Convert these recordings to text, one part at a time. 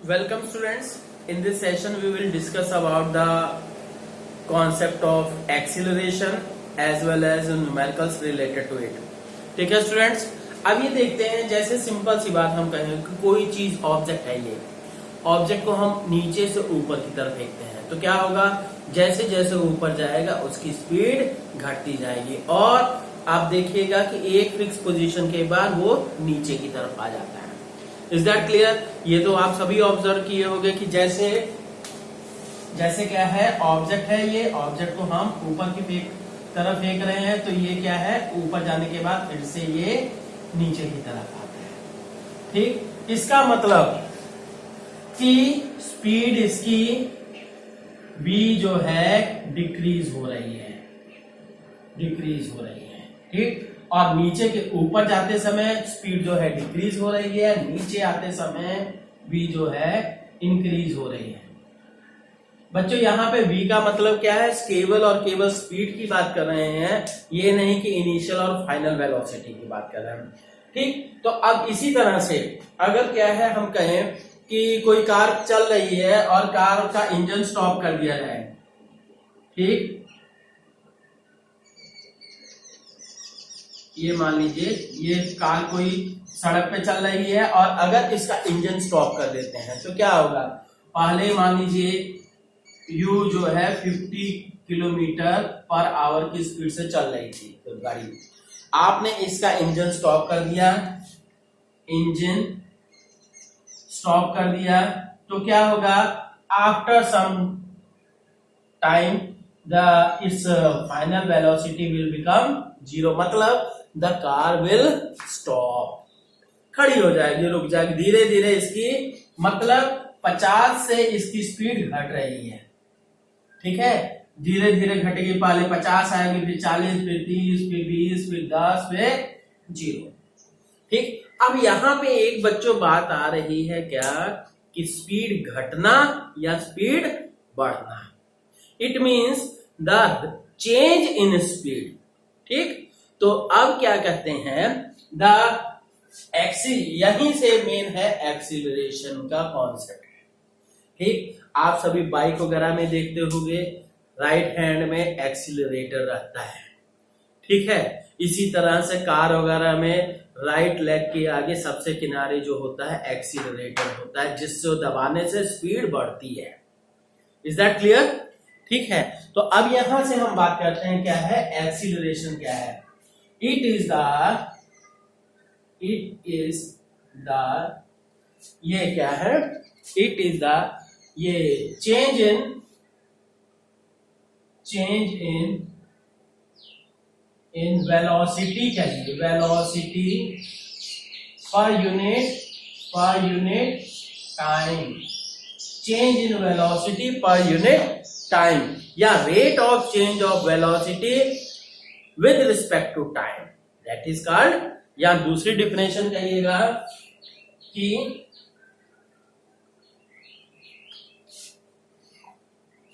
Welcome students. In this session we will discuss about the concept of acceleration as well as numericals related to it. ठीक है students, अब ये देखते हैं जैसे सिंपल सी बात हम कहें कि कोई चीज ऑब्जेक्ट है, ये ऑब्जेक्ट को हम नीचे से ऊपर की तरफ फेंकते हैं तो क्या होगा, जैसे जैसे ऊपर जाएगा उसकी स्पीड घटती जाएगी और आप देखिएगा कि एक फिक्स पोजीशन के बाद वो नीचे की तरफ आ जाता है। Is that clear? ये तो आप सभी ऑब्जर्व किए होंगे कि जैसे जैसे क्या है, ऑब्जेक्ट है, ये ऑब्जेक्ट को हम ऊपर की तरफ फेंक रहे हैं तो ये क्या है, ऊपर जाने के बाद फिर से ये नीचे की तरफ आता है। ठीक, इसका मतलब कि स्पीड इसकी v जो है डिक्रीज हो रही है, ठीक। और नीचे के ऊपर जाते समय स्पीड जो है डिक्रीज हो रही है, नीचे आते समय v जो है इंक्रीज हो रही है। बच्चों यहाँ पे v का मतलब क्या है, केवल और केवल स्पीड की बात कर रहे हैं, ये नहीं कि इनिशियल और फाइनल वेलोसिटी की बात कर रहे हैं। ठीक, तो अब इसी तरह से अगर क्या है, हम कहें कि कोई कार चल रही है और कार का इंजन स्टॉप कर दिया जाए, ठीक, ये मान लीजिए ये कार कोई सड़क पे चल रही है और अगर इसका इंजन स्टॉप कर देते हैं तो क्या होगा, पहले मान लीजिए U जो है 50 किलोमीटर पर आवर की स्पीड से चल रही थी तो गाड़ी, आपने इसका इंजन स्टॉप कर दिया, इंजन स्टॉप कर दिया तो क्या होगा, after some time the its final velocity will become 0, मतलब द कार विल स्टॉप, खड़ी हो जाएगी, रुक जाएगी, धीरे धीरे इसकी मतलब 50 से इसकी स्पीड घट रही है, ठीक है, धीरे धीरे घटेगी, पहले 50 आएगी, फिर 40, फिर 30, फिर 20, फिर 10, फिर 0। ठीक, अब यहाँ पे एक बच्चों बात आ रही है क्या, कि स्पीड घटना या स्पीड बढ़ना, it means the change in speed. ठीक, तो अब क्या कहते हैं, द यहीं से मेन है एक्सीलरेशन का कॉन्सेप्ट। ठीक, आप सभी बाइक वगैरह में देखते होंगे राइट हैंड में एक्सीलरेटर रहता है, ठीक है, इसी तरह से कार वगैरह में राइट लेग के आगे सबसे किनारे जो होता है एक्सीलरेटर होता है, जिससे दबाने से स्पीड बढ़ती है। Is that clear? ठीक है, तो अब यहां से हम बात करते हैं क्या है, एक्सीलरेशन क्या है। इट इज द ये क्या है, इट इज द ये चेंज इन वेलोसिटी, कहिए velocity per unit time, change in velocity per unit time या rate of change of velocity with respect to time, that is called, या दूसरी definition कहिएगा कि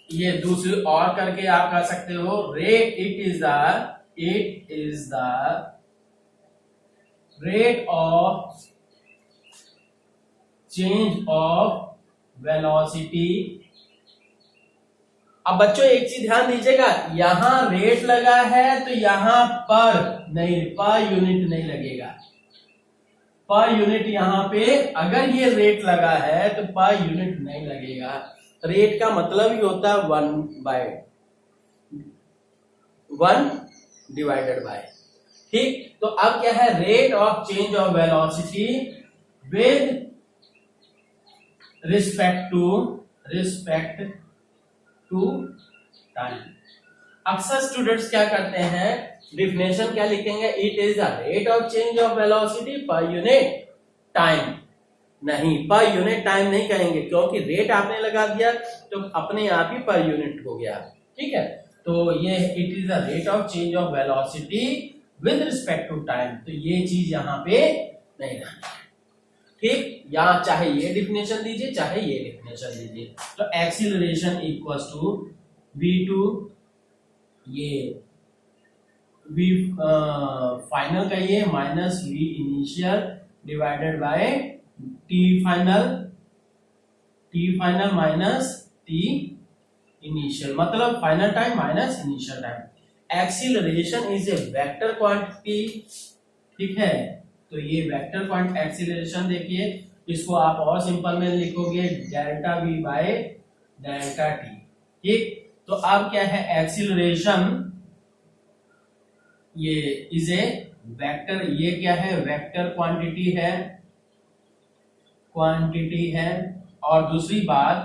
ये दूसरी और करके आप कह सकते हो, rate it is the rate of change of velocity. अब बच्चों एक चीज ध्यान दीजिएगा, यहां रेट लगा है तो यहां पर यूनिट नहीं लगेगा, पर यूनिट यहाँ पे अगर ये रेट लगा है तो पर यूनिट नहीं लगेगा। रेट का मतलब ही होता है 1 डिवाइडेड बाय। ठीक, तो अब क्या है, rate of change of velocity with respect to time. अक्सर स्टूडेंट्स क्या करते हैं, डिफिनेशन क्या लिखेंगे, it is the rate of change of velocity per unit time. नहीं, पर यूनिट टाइम नहीं कहेंगे, क्योंकि रेट आपने लगा दिया तो अपने आप ही पर यूनिट हो गया। ठीक है, तो ये it is the rate of change of velocity with respect to time, तो ये चीज यहाँ पे नहीं रहना है। ठीक, या चाहे ये डिफिनेशन दीजिए चाहे ये डिफिनेशन दीजिए, तो एक्सीलरेशन इक्वल्स टू v2, ये v फाइनल का ये minus v initial divided by t final, T final minus T initial, मतलब final time minus initial time. Acceleration is a vector quantity, ठीक है। तो ये वेक्टर क्वांटिटी एक्सीलरेशन, देखिए इसको आप और सिंपल में लिखोगे delta v by delta T, ठीक। तो अब क्या है, एक्सीलरेशन ये इज ए वेक्टर, ये क्या है, वेक्टर क्वांटिटी है। और दूसरी बात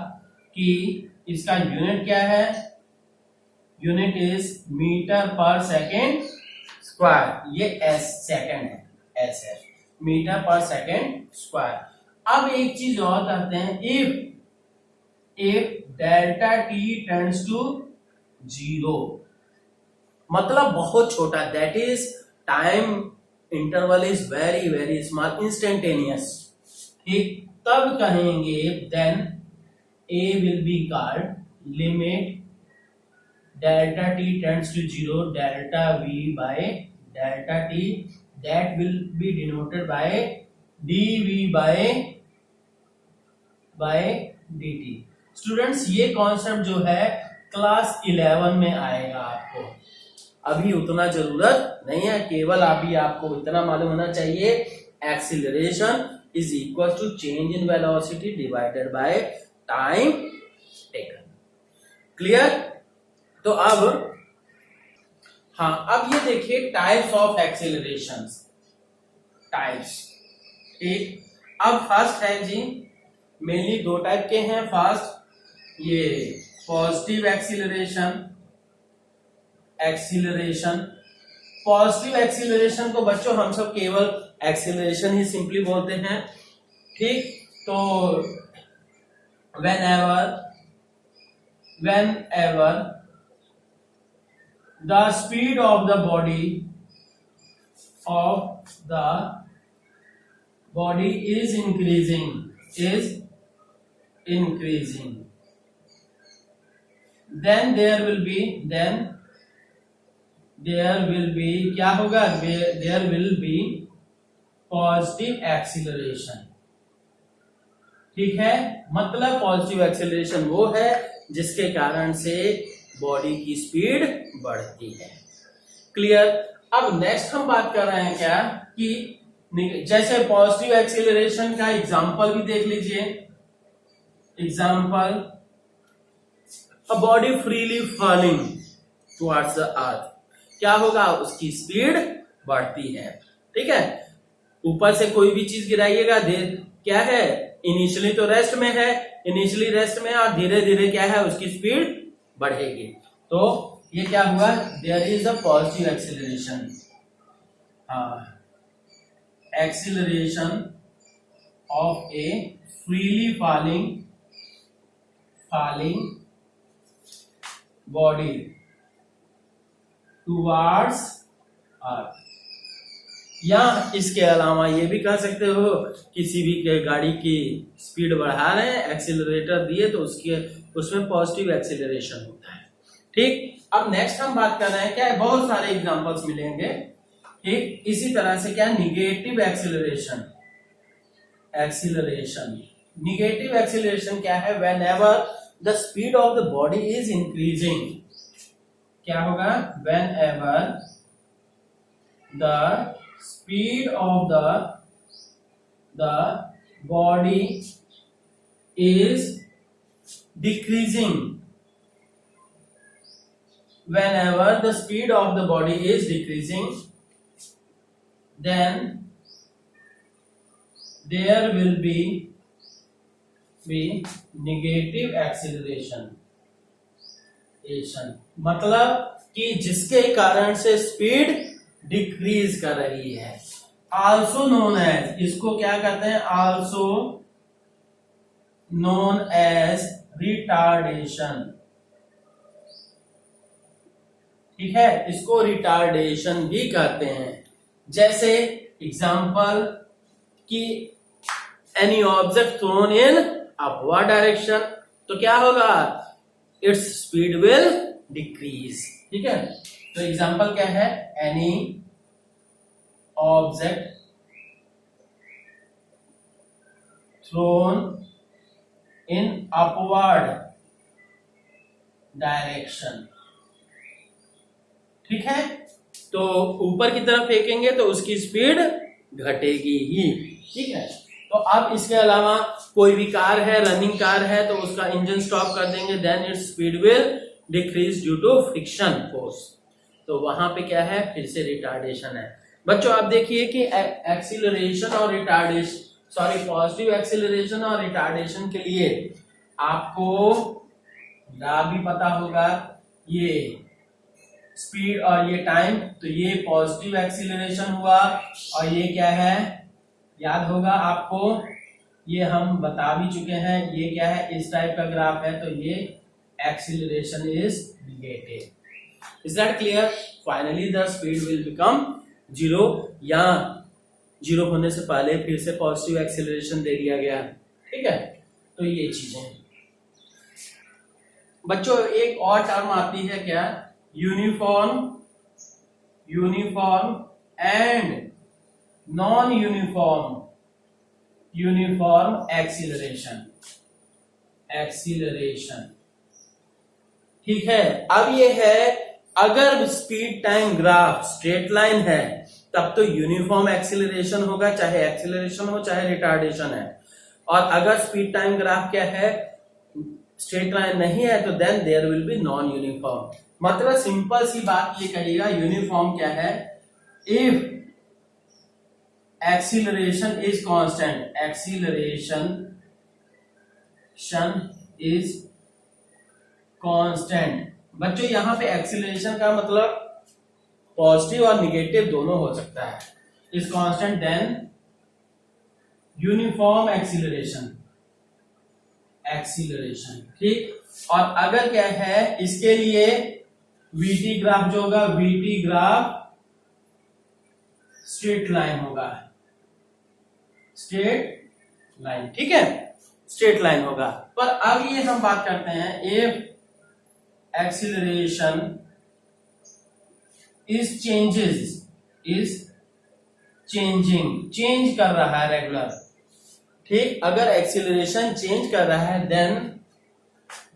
कि इसका यूनिट क्या है, unit is metre per second square, ये एस सेकेंड है, एस है, मीटर पर सेकेंड स्क्वायर। अब एक चीज और करते हैं, if delta t tends to 0, मतलब बहुत छोटा, that is time interval is very very small, instantaneous, ठीक, तब कहेंगे then a will be called limit delta t tends to 0 delta v by delta t, that will be denoted by dv bye dt। Students ये concept जो है class 11 में आएगा आपको, अभी उतना जरूरत नहीं है, केवल अभी आपको इतना मालूम होना चाहिए, acceleration is equal to change in velocity divided by time taken. Clear? तो अब हाँ, अब ये देखिए टाइप्स ऑफ एक्सीलरेशंस, टाइप्स, ठीक। अब फर्स्ट है जी, मेनली दो टाइप के हैं। फर्स्ट ये पॉजिटिव एक्सीलरेशन, पॉजिटिव एक्सीलरेशन को बच्चों हम सब केवल एक्सीलरेशन ही सिंपली बोलते हैं, ठीक। तो whenever the speed of the body is increasing, then there will be क्या होगा, there will be positive acceleration, ठीक है। मतलब पॉजिटिव एक्सीलरेशन वो है जिसके कारण से बॉडी की स्पीड बढ़ती है। क्लियर? अब नेक्स्ट हम बात कर रहे हैं क्या कि जैसे पॉजिटिव एक्सीलरेशन का एग्जांपल भी देख लीजिए। Example, a body freely falling towards the earth, क्या होगा, उसकी स्पीड बढ़ती है, ठीक है। ऊपर से कोई भी चीज गिराइएगा, क्या है, इनिशियली तो रेस्ट में है, और धीरे धीरे क्या है, उसकी स्पीड बढ़ेगी। तो ये क्या हुआ, there is a positive acceleration, acceleration of a freely falling body towards earth. या इसके अलावा ये भी कह सकते हो, किसी भी गाड़ी की स्पीड बढ़ा रहे हैं, एक्सीलरेटर दिए तो उसमें पॉजिटिव एक्सीलरेशन होता है, ठीक। अब नेक्स्ट हम बात कर रहे हैं, क्या है, बहुत सारे एग्जांपल्स मिलेंगे, ठीक। इसी तरह से क्या, निगेटिव निगेटिव एक्सीलरेशन क्या है, whenever the speed of the body is increasing, क्या होगा, whenever the speed of the body is decreasing, whenever the speed of the body is decreasing, then there will be negative acceleration, मतलब कि जिसके कारण से speed decrease कर रही है। आल्सो नोन एज, इसको क्या कहते हैं, आल्सो नोन एज रिटार्डेशन, ठीक है, इसको रिटार्डेशन भी कहते हैं। जैसे एग्जांपल कि any object thrown in upward direction, तो क्या होगा, इट्स स्पीड विल डिक्रीज, ठीक है। तो एग्जांपल क्या है, any object thrown in upward direction. ठीक है, तो ऊपर की तरफ फेंकेंगे तो उसकी स्पीड घटेगी ही। ठीक है, तो अब इसके अलावा कोई भी कार है, रनिंग कार है, तो उसका इंजन स्टॉप कर देंगे, then its speed will decrease due to friction force. तो वहां पे क्या है, फिर से रिटार्डेशन है। बच्चों आप देखिए कि एक्सीलरेशन और रिटार्डेशन, सॉरी पॉजिटिव एक्सीलरेशन और रिटार्डेशन के लिए आपको ग्राफ भी पता होगा, ये स्पीड और ये टाइम। तो ये पॉजिटिव एक्सीलरेशन हुआ और ये क्या है, याद होगा आपको, ये हम बता भी चुके हैं, ये क्या है, इस टाइप का ग्राफ है, तो ये acceleration is negative. Is that clear? Finally the speed will become zero, या जीरो होने से पहले फिर से पॉजिटिव एक्सीलरेशन दे दिया गया। ठीक है, तो ये चीजें। बच्चों एक और टर्म आती है क्या, uniform, uniform and non uniform, uniform acceleration, acceleration. ठीक है, अब ये है, अगर speed time graph straight line है तब तो यूनिफॉर्म एक्सीलरेशन होगा, चाहे एक्सीलरेशन हो चाहे रिटार्डेशन है। और अगर स्पीड टाइम ग्राफ क्या है, स्ट्रेट लाइन नहीं है, तो then there will be non uniform. मतलब सिंपल सी बात ये कहिएगा, यूनिफॉर्म क्या है, if acceleration is constant, acceleration is constant. बच्चों यहां पे एक्सीलरेशन का मतलब पॉजिटिव और निगेटिव दोनों हो सकता है, is constant then uniform acceleration, acceleration. ठीक, और अगर क्या है, इसके लिए वीटी ग्राफ जो होगा, वीटी ग्राफ स्ट्रेट लाइन होगा, स्ट्रेट लाइन। ठीक है, स्ट्रेट लाइन होगा। पर अब ये हम बात करते हैं, if acceleration is changes, is changing, change कर रहा है रेगुलर। ठीक, अगर एक्सीलरेशन चेंज कर रहा है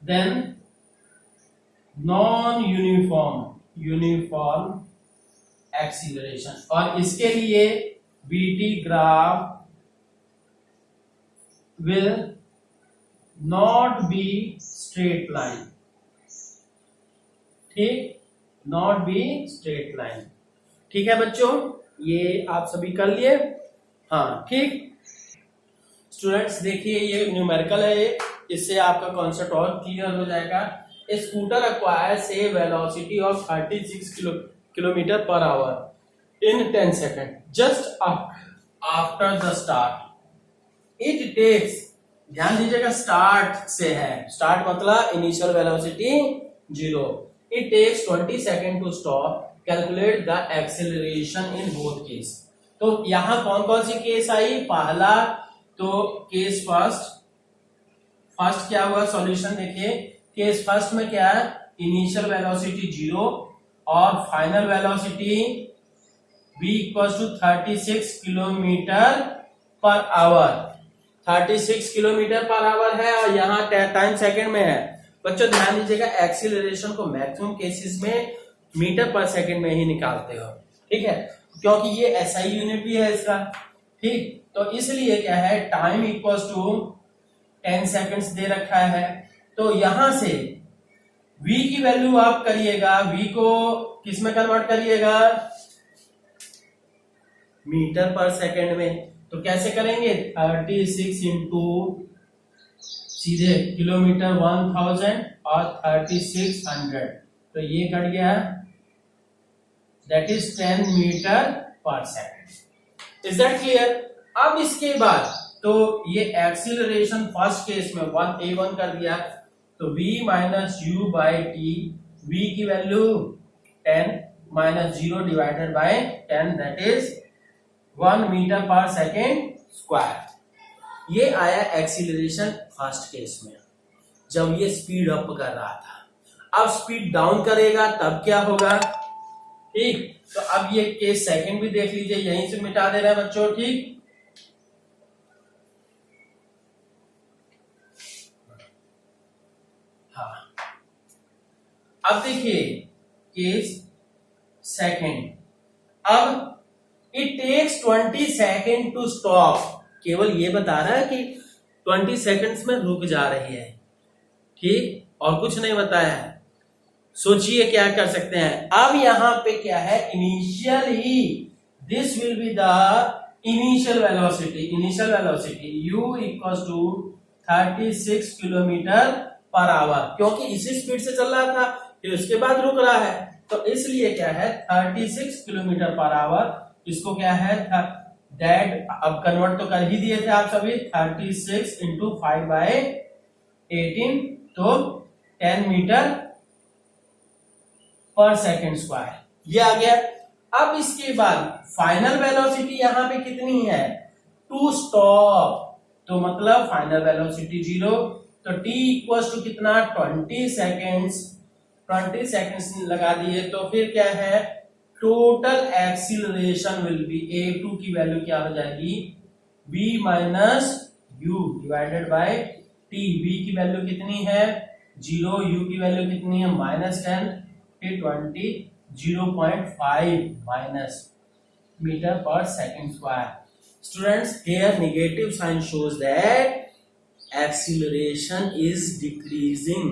then non uniform, uniform acceleration. और इसके लिए VT graph will not be straight line। ठीक, not be straight line। ठीक है बच्चों, ये आप सभी कर लिए। हाँ ठीक, स्टूडेंट्स देखिए ये न्यूमेरिकल है, इससे आपका कॉन्सेप्ट और क्लियर हो जाएगा। A scooter acquires a velocity of 36 kilometre per hour in 10 second just after the start. It takes, ध्यान दीजिएगा स्टार्ट से है, स्टार्ट मतलब initial velocity 0। It takes 20 second to stop, calculate the acceleration in both case. तो यहां कौन कौन सी case I, पहला तो केस फर्स्ट क्या हुआ, सॉल्यूशन देखिए, केस फर्स्ट में क्या है, इनिशियल वेलोसिटी 0 और final velocity v equal to 36 kilometre per hour, 36 kilometre per hour है और यहाँ टाइम सेकंड में है। बच्चों ध्यान दीजिएगा, एक्सीलरेशन को मैक्सिमम केसेस में मीटर पर सेकंड में ही निकालते हो। ठीक है, क्योंकि ये एसआई यूनिट भी है इसका। ठीक, तो इसलिए क्या है, टाइम इक्वल्स टू 10 सेकंड्स दे रखा है। तो यहां से v की वैल्यू आप करिएगा, v को किस में कन्वर्ट करिएगा, मीटर पर सेकंड में। तो कैसे करेंगे, 36 इंटू सीधे किलोमीटर 1000 और 3600, तो ये कट गया, दैट इज 10 मीटर पर सेकंड। Is that clear? अब इसके बाद तो ये एक्सीलरेशन फर्स्ट केस में 1a1 कर दिया, तो v minus u by t, v की value 10 minus 0 divided by 10, that is 1 metre per second square. ये आया एक्सीलरेशन फर्स्ट केस में, जब ये स्पीड अप कर रहा था। अब स्पीड डाउन करेगा तब क्या होगा, ठीक। तो अब ये केस सेकंड भी देख लीजिए, यहीं से मिटा दे रहे हैं बच्चों, ठीक। हाँ, अब देखिए केस सेकंड, अब it takes 20 second to stop, केवल ये बता रहा है कि 20 सेकेंड्स में रुक जा रही है, ठीक, और कुछ नहीं बताया है। सोचिए क्या कर सकते हैं। अब यहां पे क्या है, इनिशियल ही, this will be the initial velocity u equal to 36 kilometre per hour, क्योंकि इसी स्पीड से चल रहा था, फिर उसके बाद रुक रहा है, तो इसलिए क्या है 36 किलोमीटर पर आवर। इसको क्या है दैट, अब कन्वर्ट तो कर ही दिए थे आप सभी, 36 इंटू 5/18, तो 10 मीटर पर सेकेंड स्क्वायर, ये आ गया। अब इसके बाद फाइनल वेलोसिटी यहां पे कितनी है, टू स्टॉप, तो मतलब फाइनल वेलोसिटी 0, तो t इक्वल टू कितना 20 सेकेंड्स लगा दिए, तो फिर क्या है total acceleration will be, a2 की वैल्यू क्या हो जाएगी v minus u divided by t। v की वैल्यू कितनी है 0, u की वैल्यू कितनी है -10, फिर 20, 0.5 minus metre per second square. Students, here negative sign shows that acceleration is decreasing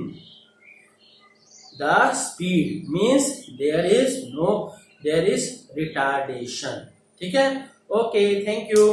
the speed, means there is retardation। ठीक है, ओके, थैंक यू।